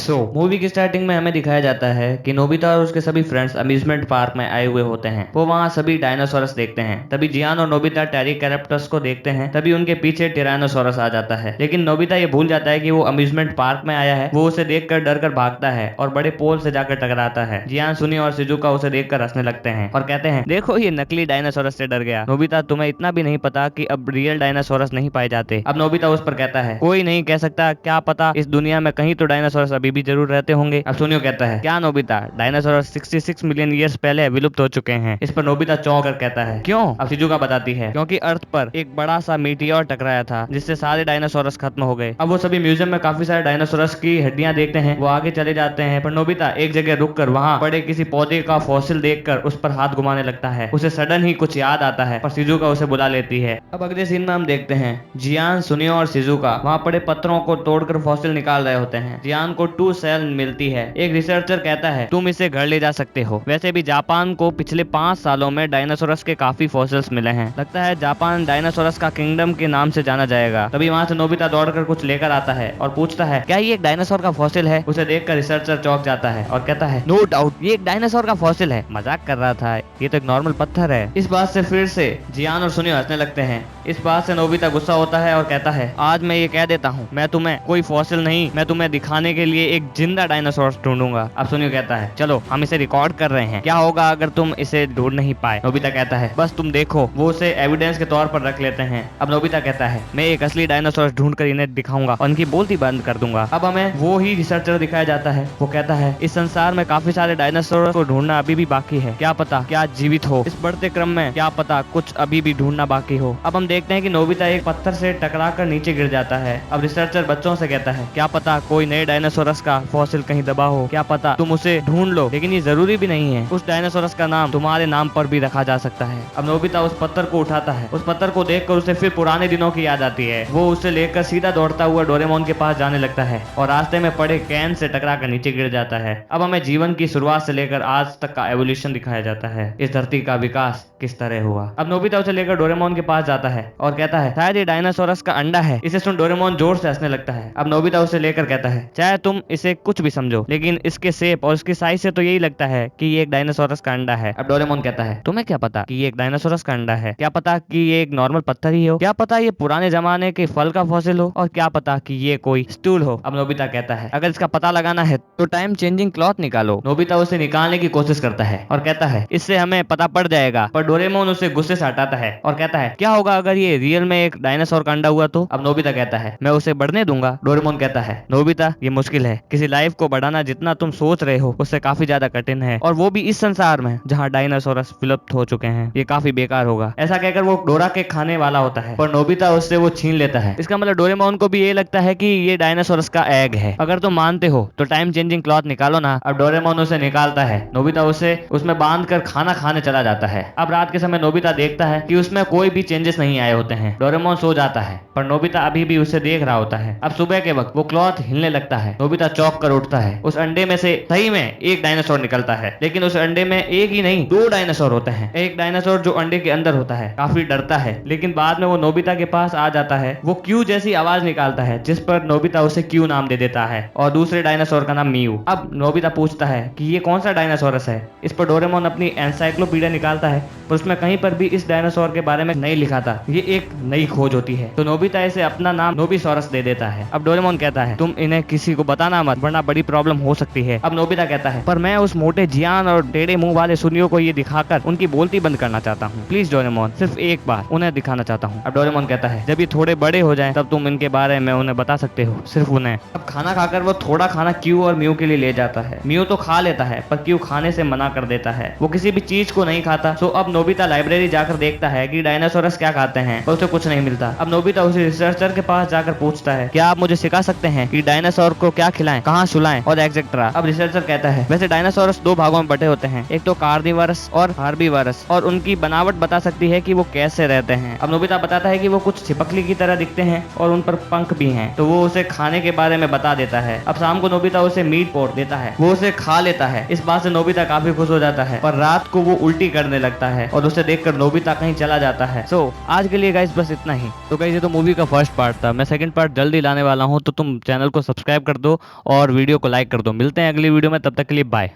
Movie की starting में हमें दिखाया जाता है कि नोबिता और उसके सभी फ्रेंड्स अम्यूजमेंट पार्क में आए हुए होते हैं। वो वहाँ सभी डायनासोरस देखते हैं। तभी जियान और नोबिता टेरिकैप्टर्स को देखते हैं। तभी उनके पीछे टिरानोसोरस आ जाता है, लेकिन नोबिता ये भूल जाता है कि वो अम्यूजमेंट पार्क में आया है। वो उसे देखकर डर कर भागता है और बड़े पोल से जाकर टकराता है। जियान, सुनी और शिजुका उसे देखकर हंसने लगते हैं और कहते हैं, देखो ये नकली डायनासोरस से डर गया। नोबिता, तुम्हें इतना भी नहीं पता कि अब रियल डायनासोरस नहीं पाए जाते। अब नोबिता उस पर कहता है, कोई नहीं कह सकता, क्या पता इस दुनिया में कहीं तो डायनासोरस अभी भी जरूर रहते होंगे। अब सुनियो कहता है, क्या नोबिता, डायनासोरस 66 मिलियन ईयर्स पहले विलुप्त हो चुके हैं। इस पर नोबिता चौंक कर कहता है, क्यों? अब शिजुका बताती है, क्योंकि अर्थ पर एक बड़ा सा मीटियोर टकराया था जिससे सारे डायनासोरस खत्म हो गए। अब वो सभी म्यूजियम में काफी सारे डायनासोरस की हड्डियां देखते हैं। वो आगे चले जाते हैं, पर नोबिता एक जगह रुककर वहां पड़े किसी पौधे का फॉसिल देखकर उस पर हाथ घुमाने लगता है। उसे सडन ही कुछ याद आता है, पर शिजुका उसे बुला लेती है। अब अगले सीन में हम देखते हैं जियान, सुनियो और शिजुका वहां पड़े पत्थरों को तोड़कर फॉसिल निकाल रहे होते हैं। जियान को 2 सेल मिलती है। एक रिसर्चर कहता है, तुम इसे घर ले जा सकते हो। वैसे भी जापान को पिछले 5 सालों में डायनासोरस के काफी फॉसिल्स मिले हैं। लगता है जापान डायनासोरस का किंगडम के नाम से जाना जाएगा। तभी वहां से नोबिता दौड़कर कुछ लेकर आता है और पूछता है, क्या ये एक डायनासोर का फॉसिल है? उसे देखकर रिसर्चर चौंक जाता है और कहता है, नो डाउट ये एक डायनासोर का फॉसिल है, मजाक कर रहा था, ये तो एक नॉर्मल पत्थर है। इस बात से फिर से जियान और सुनियो हंसने लगते हैं। इस बात से नोबिता गुस्सा होता है और कहता है, आज मैं ये कह देता हूँ, मैं तुम्हें कोई फॉसिल नहीं, मैं तुम्हें दिखाने के लिए एक जिंदा डायनासोर ढूंढूंगा। अब सुनियो कहता है, चलो हम इसे रिकॉर्ड कर रहे हैं, क्या होगा अगर तुम इसे ढूंढ नहीं पाए? नोबिता कहता है, बस तुम देखो। वो उसे एविडेंस के तौर पर रख लेते हैं। अब नोबिता कहता है, मैं एक असली डायनासोर ढूंढ कर इन्हें दिखाऊंगा और उनकी बोलती बंद कर दूंगा। अब हमें वो ही रिसर्चर दिखाया जाता है। वो कहता है, इस संसार में काफी सारे डायनासोर को ढूंढना अभी भी बाकी है, क्या पता क्या जीवित हो। इस बढ़ते क्रम में क्या पता कुछ अभी भी ढूंढना बाकी हो। अब हम देखते हैं कि नोबिता एक पत्थर से टकरा कर नीचे गिर जाता है। अब रिसर्चर बच्चों से कहता है, क्या पता कोई नए डायनासोरस का फॉसिल कहीं दबा हो, क्या पता तुम उसे ढूंढ लो, लेकिन ये जरूरी भी नहीं है, उस डायनासोरस का नाम तुम्हारे नाम पर भी रखा जा सकता है। अब नोबिता उस पत्थर को उठाता है। उस पत्थर को देखकर उसे फिर पुराने दिनों की याद आती है। वो उसे लेकर सीधा दौड़ता हुआ डोरेमोन के पास जाने लगता है और रास्ते में पड़े कैन से टकरा कर नीचे गिर जाता है। अब हमें जीवन की शुरुआत से लेकर आज तक का एवोल्यूशन दिखाया जाता है, इस धरती का विकास किस तरह हुआ। अब नोबिता उसे लेकर डोरेमोन के पास जाता है और कहता है, शायद ये डायनासोरस का अंडा है। इसे सुन डोरेमोन जोर से हंसने लगता है। अब नोबिता उसे लेकर कहता है, चाहे तुम इसे कुछ भी समझो, लेकिन इसके शेप और इसकी साइज से तो यही लगता है कि ये एक डायनासोरस का अंडा है। अब डोरेमोन कहता है, तुम्हें क्या पता कि ये एक डायनासोरस का अंडा है? क्या पता कि ये एक नॉर्मल पत्थर ही हो? क्या पता ये पुराने जमाने के फल का फॉसिल हो? और क्या पता कि ये कोई स्टूल हो? अब नोबिता कहता है, अगर इसका पता लगाना है तो टाइम चेंजिंग क्लॉथ निकालो। नोबिता उसे निकालने की कोशिश करता है और कहता है, इससे हमें पता पड़ जाएगा। पर डोरेमोन उसे गुस्से से हटाता है और कहता है, क्या होगा अगर ये रियल में एक डायनासोर का अंडा हुआ तो? अब नोबिता कहता है, मैं उसे बढ़ने दूंगा। डोरेमोन कहता है, नोबिता ये मुश्किल है, किसी लाइफ को बढ़ाना जितना तुम सोच रहे हो उससे काफी ज्यादा कठिन है, और वो भी इस संसार में जहाँ डायनासोरस विलुप्त हो चुके हैं। ये काफी बेकार होगा। ऐसा कहकर वो डोरा के खाने वाला होता है, पर नोबिता उससे वो छीन लेता है। इसका मतलब डोरेमोन को भी ये लगता है कि ये डायनासोरस का एग है। अगर तुम मानते हो तो टाइम चेंजिंग क्लॉथ निकालो ना। अब डोरेमोन उसे निकालता है। नोबिता उसे उसमें बांध कर खाना खाने चला जाता है। अब रात के समय नोबिता देखता है कि उसमें कोई भी चेंजेस नहीं आए होते हैं। डोरेमोन सो जाता है, पर नोबिता अभी भी उसे देख रहा होता है। अब सुबह के वक्त वो क्लॉथ हिलने लगता है। नोबिता चौंक कर उठता है। उस अंडे में से सही में एक डायनासोर निकलता है, लेकिन उस अंडे में एक ही नहीं 2 डायनासोर होते हैं। एक डायनासोर जो अंडे के अंदर होता है काफी डरता है, लेकिन बाद में वो नोबिता के पास आ जाता है। वो क्यू जैसी आवाज निकालता है, जिस पर नोबिता उसे क्यू नाम दे देता है और दूसरे डायनासोर का नाम मियू। अब नोबिता पूछता है कि ये कौन सा डायनासोरस है। इस पर डोरेमोन अपनी एनसाइक्लोपीडिया निकालता है, पर उसमें कहीं पर भी इस डायनासोर के बारे में नहीं लिखा था। ये एक नई खोज होती है, तो नोबिता इसे अपना नाम नोबिसोरस दे देता है। अब डोरेमोन कहता है, तुम इन्हें किसी को बताना मत, वरना बड़ी प्रॉब्लम हो सकती है। अब नोबिता कहता है, पर मैं उस मोटे जियान और टेढ़े मुंह वाले सुनियो को ये दिखाकर उनकी बोलती बंद करना चाहता हूँ। प्लीज डोरेमोन, सिर्फ एक बार उन्हें दिखाना चाहता हूँ। अब डोरेमोन कहता है, जब ये थोड़े बड़े हो जाएं तब तुम इनके बारे में उन्हें बता सकते हो, सिर्फ उन्हें। अब खाना खाकर वो थोड़ा खाना क्यू और म्यू के लिए ले जाता है। म्यू तो खा लेता है, पर क्यू खाने से मना कर देता है। वो किसी भी चीज को नहीं खाता। सो अब नोबिता लाइब्रेरी जाकर देखता है कि डायनासोरस क्या खाते हैं, पर उसे कुछ नहीं मिलता। अब नोबिता उसे रिसर्चर के पास जाकर पूछता है, क्या आप मुझे सिखा सकते हैं कि डायनासोर को क्या खिलाएं, कहाँ सुलाएं और एक्सेट्रा। अब रिसर्चर कहता है, वैसे डायनासोरस 2 भागों में बटे होते हैं, एक तो कार्निवरस और हार्बीवरस, और उनकी बनावट बता सकती है कि वो कैसे रहते हैं। अब नोबिता बताता है कि वो कुछ छिपकली की तरह दिखते हैं और उन पर पंख भी हैं, तो वो उसे खाने के बारे में बता देता है। अब शाम को नोबिता उसे मीट पोट देता है, वो उसे खा लेता है। इस बात से नोबिता काफी खुश हो जाता है, पर रात को वो उल्टी करने लगता है। है और उसे देखकर नोबिता कहीं चला जाता है। सो आज के लिए गाइस बस इतना ही। तो गाइस ये तो मूवी का फर्स्ट पार्ट था, मैं सेकंड पार्ट जल्दी लाने वाला हूँ, तो तुम चैनल को सब्सक्राइब कर दो और वीडियो को लाइक कर दो। मिलते हैं अगली वीडियो में, तब तक के लिए बाय।